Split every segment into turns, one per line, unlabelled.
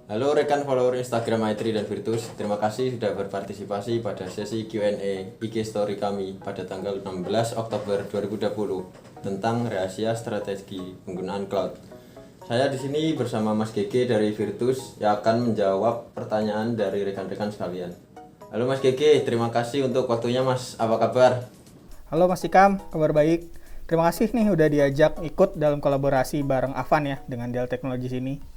Halo rekan follower Instagram Maitri dan Virtus, terima kasih sudah berpartisipasi pada sesi Q&A IG Story kami pada tanggal 16 Oktober 2020 tentang rahasia strategi penggunaan cloud. Saya di sini bersama Mas Gege dari Virtus yang akan menjawab pertanyaan dari rekan-rekan sekalian. Halo Mas Gege, terima kasih untuk waktunya Mas. Apa kabar?
Halo Mas Ikam, kabar baik. Terima kasih nih udah diajak ikut dalam kolaborasi bareng Avan ya dengan Dell Technologies ini.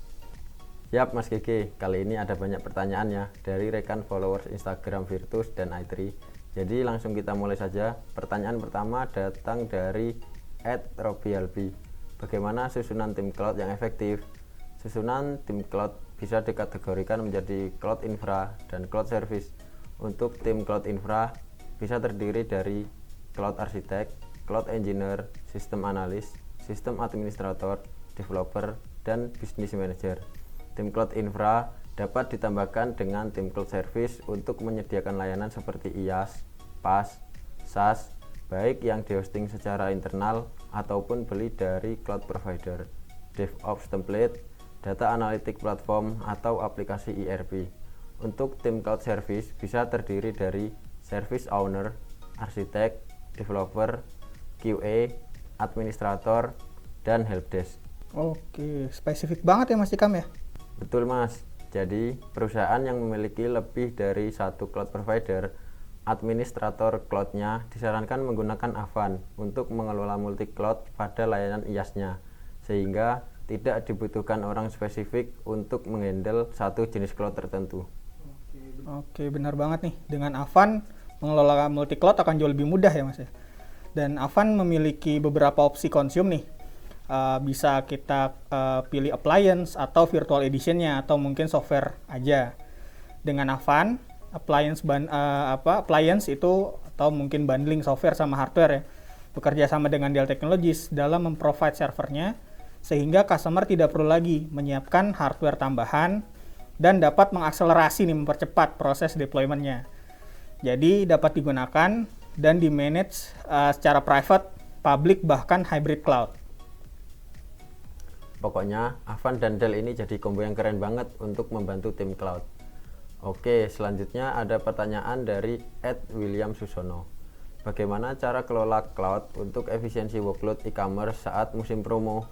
Yap Mas Gege, kali ini ada banyak pertanyaan ya dari rekan followers Instagram Virtus dan i3. Jadi langsung kita mulai saja. Pertanyaan pertama datang dari @robialbi. Bagaimana susunan tim cloud yang efektif? Susunan tim cloud bisa dikategorikan menjadi cloud infra dan cloud service. Untuk tim cloud infra bisa terdiri dari cloud architect, cloud engineer, sistem analis, sistem administrator, developer, dan business manager. Tim cloud infra dapat ditambahkan dengan tim cloud service untuk menyediakan layanan seperti IaaS, PaaS, SaaS, baik yang dihosting secara internal ataupun beli dari cloud provider, DevOps template, data analytic platform, atau aplikasi ERP. Untuk tim cloud service bisa terdiri dari service owner, arsitek, developer, QA, administrator, dan helpdesk.
Oke, spesifik banget ya Mas Ikam ya.
Betul Mas, jadi perusahaan yang memiliki lebih dari satu cloud provider, administrator cloud-nya disarankan menggunakan Avan untuk mengelola multi cloud pada layanan IaaS-nya, sehingga tidak dibutuhkan orang spesifik untuk menghandle satu jenis cloud tertentu.
Oke, benar banget nih. Dengan Avan, mengelola multi cloud akan jauh lebih mudah ya Mas ya. Dan Avan memiliki beberapa opsi consume nih. Bisa kita pilih appliance atau virtual edition-nya atau mungkin software aja. Dengan Avan, appliance itu atau mungkin bundling software sama hardware ya, bekerja sama dengan Dell Technologies dalam memprovide servernya sehingga customer tidak perlu lagi menyiapkan hardware tambahan dan dapat mengakselerasi nih, mempercepat proses deployment-nya. Jadi dapat digunakan dan di-manage secara private, public, bahkan hybrid cloud.
Pokoknya Avan dan Dell ini jadi combo yang keren banget untuk membantu tim cloud. Oke, selanjutnya ada pertanyaan dari @William Susono. Bagaimana cara kelola cloud untuk efisiensi workload e-commerce saat musim promo?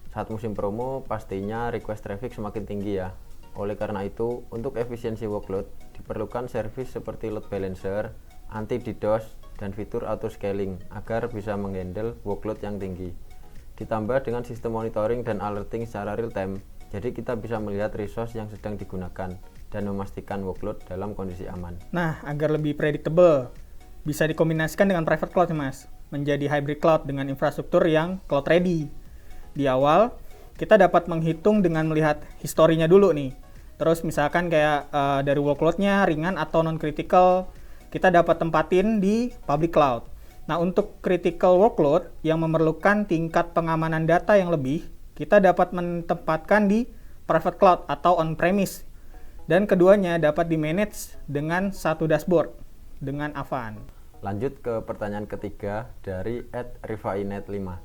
Saat musim promo pastinya request traffic semakin tinggi ya. Oleh karena itu, untuk efisiensi workload diperlukan service seperti load balancer, anti DDoS, dan fitur auto scaling agar bisa menghandle workload yang tinggi. Ditambah dengan sistem monitoring dan alerting secara real time, jadi kita bisa melihat resource yang sedang digunakan dan memastikan workload dalam kondisi aman.
Nah, agar lebih predictable, bisa dikombinasikan dengan private cloud Mas, menjadi hybrid cloud dengan infrastruktur yang cloud ready. Di awal, kita dapat menghitung dengan melihat historinya dulu nih. Terus misalkan kayak dari workload-nya ringan atau non-critical, kita dapat tempatin di public cloud. Nah, untuk critical workload yang memerlukan tingkat pengamanan data yang lebih, kita dapat menempatkan di private cloud atau on-premise. Dan keduanya dapat di-manage dengan satu dashboard dengan Avan.
Lanjut ke pertanyaan ketiga dari @rifainet5.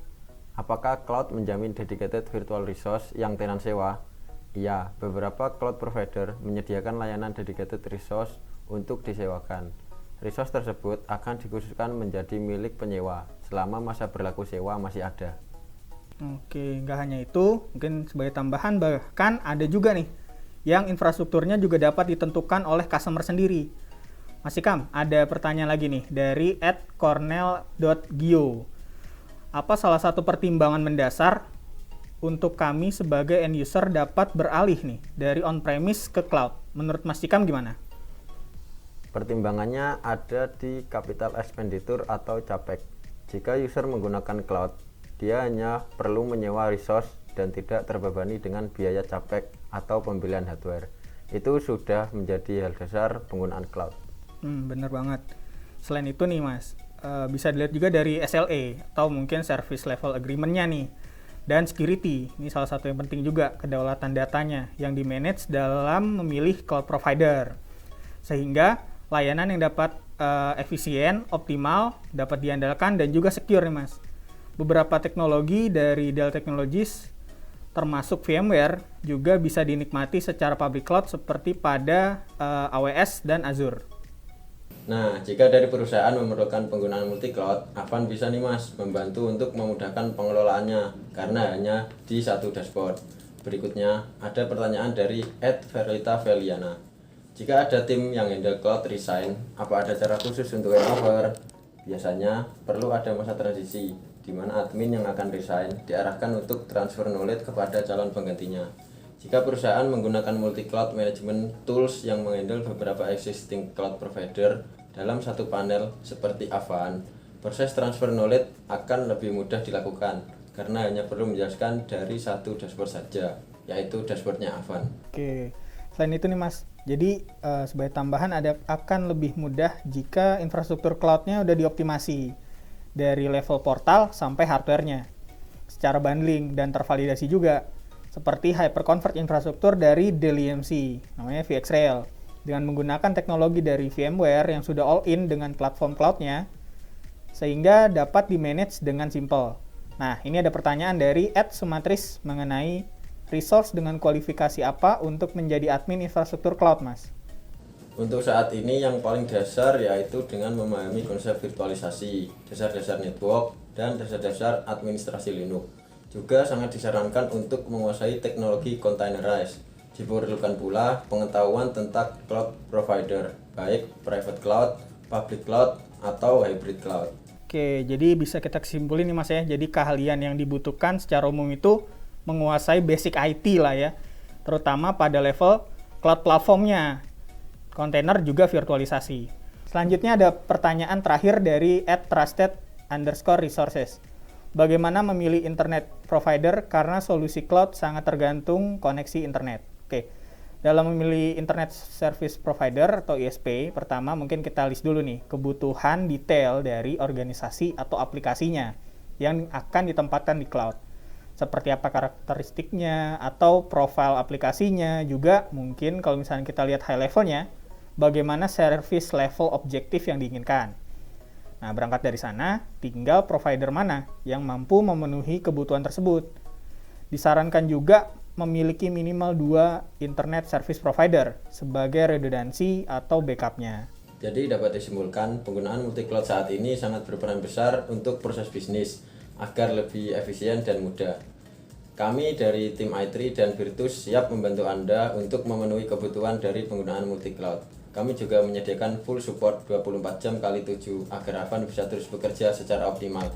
Apakah cloud menjamin dedicated virtual resource yang tenan sewa? Iya, beberapa cloud provider menyediakan layanan dedicated resource untuk disewakan. Resource tersebut akan dikhususkan menjadi milik penyewa selama masa berlaku sewa masih ada.
Oke, nggak hanya itu, mungkin sebagai tambahan bahkan ada juga nih yang infrastrukturnya juga dapat ditentukan oleh customer sendiri. Mas Ikam, ada pertanyaan lagi nih dari @cornel.gio. Apa salah satu pertimbangan mendasar untuk kami sebagai end user dapat beralih nih dari on-premise ke cloud? Menurut Mas Ikam gimana?
Pertimbangannya ada di capital expenditure atau CAPEX. Jika user menggunakan cloud, dia hanya perlu menyewa resource dan tidak terbebani dengan biaya CAPEX atau pembelian hardware. Itu sudah menjadi hal dasar penggunaan cloud.
Bener banget. Selain itu nih Mas, bisa dilihat juga dari SLA atau mungkin service level agreement-nya nih. Dan security, ini salah satu yang penting juga, kedaulatan datanya yang di-manage dalam memilih cloud provider. Sehingga layanan yang dapat efisien, optimal, dapat diandalkan, dan juga secure nih Mas. Beberapa teknologi dari Dell Technologies termasuk VMware, juga bisa dinikmati secara public cloud seperti pada AWS dan Azure.
Nah, jika dari perusahaan memerlukan penggunaan multi cloud, Avan bisa nih Mas membantu untuk memudahkan pengelolaannya karena hanya di satu dashboard. Berikutnya ada pertanyaan dari @verlita_veliana. Jika ada tim yang handle cloud resign, apa ada cara khusus untuk handover? Biasanya perlu ada masa transisi di mana admin yang akan resign diarahkan untuk transfer knowledge kepada calon penggantinya. Jika perusahaan menggunakan multi-cloud management tools yang menghandle beberapa existing cloud provider dalam satu panel seperti Avan, proses transfer knowledge akan lebih mudah dilakukan karena hanya perlu menjelaskan dari satu dashboard saja, yaitu dashboardnya Avan.
Oke, selain itu nih Mas, jadi sebagai tambahan akan lebih mudah jika infrastruktur cloud-nya udah dioptimasi dari level portal sampai hardware-nya secara bundling dan tervalidasi juga. Seperti hyperconverged infrastruktur dari Dell EMC, namanya VxRail, dengan menggunakan teknologi dari VMware yang sudah all-in dengan platform cloud-nya, sehingga dapat di-manage dengan simple. Nah, ini ada pertanyaan dari @sumatris mengenai resource dengan kualifikasi apa untuk menjadi admin infrastruktur cloud, Mas?
Untuk saat ini yang paling dasar yaitu dengan memahami konsep virtualisasi, dasar-dasar network, dan dasar-dasar administrasi Linux. Juga sangat disarankan untuk menguasai teknologi containerized. Diperlukan pula pengetahuan tentang cloud provider, baik private cloud, public cloud, atau hybrid cloud.
Oke, jadi bisa kita kesimpulin nih Mas ya. Jadi keahlian yang dibutuhkan secara umum itu menguasai basic IT lah ya. Terutama pada level cloud platformnya, kontainer juga virtualisasi. Selanjutnya ada pertanyaan terakhir dari @trusted_resources. Bagaimana memilih internet provider karena solusi cloud sangat tergantung koneksi internet. Oke, dalam memilih internet service provider atau ISP, pertama mungkin kita list dulu nih kebutuhan detail dari organisasi atau aplikasinya yang akan ditempatkan di cloud. Seperti apa karakteristiknya atau profil aplikasinya, juga mungkin kalau misalnya kita lihat high levelnya, bagaimana service level objektif yang diinginkan. Nah, berangkat dari sana, tinggal provider mana yang mampu memenuhi kebutuhan tersebut. Disarankan juga memiliki minimal 2 internet service provider sebagai redundansi atau backupnya.
Jadi dapat disimpulkan, penggunaan multi-cloud saat ini sangat berperan besar untuk proses bisnis agar lebih efisien dan mudah. Kami dari tim i3 dan Virtus siap membantu Anda untuk memenuhi kebutuhan dari penggunaan multi-cloud. Kami juga menyediakan full support 24 jam x 7 agar Avan bisa terus bekerja secara optimal.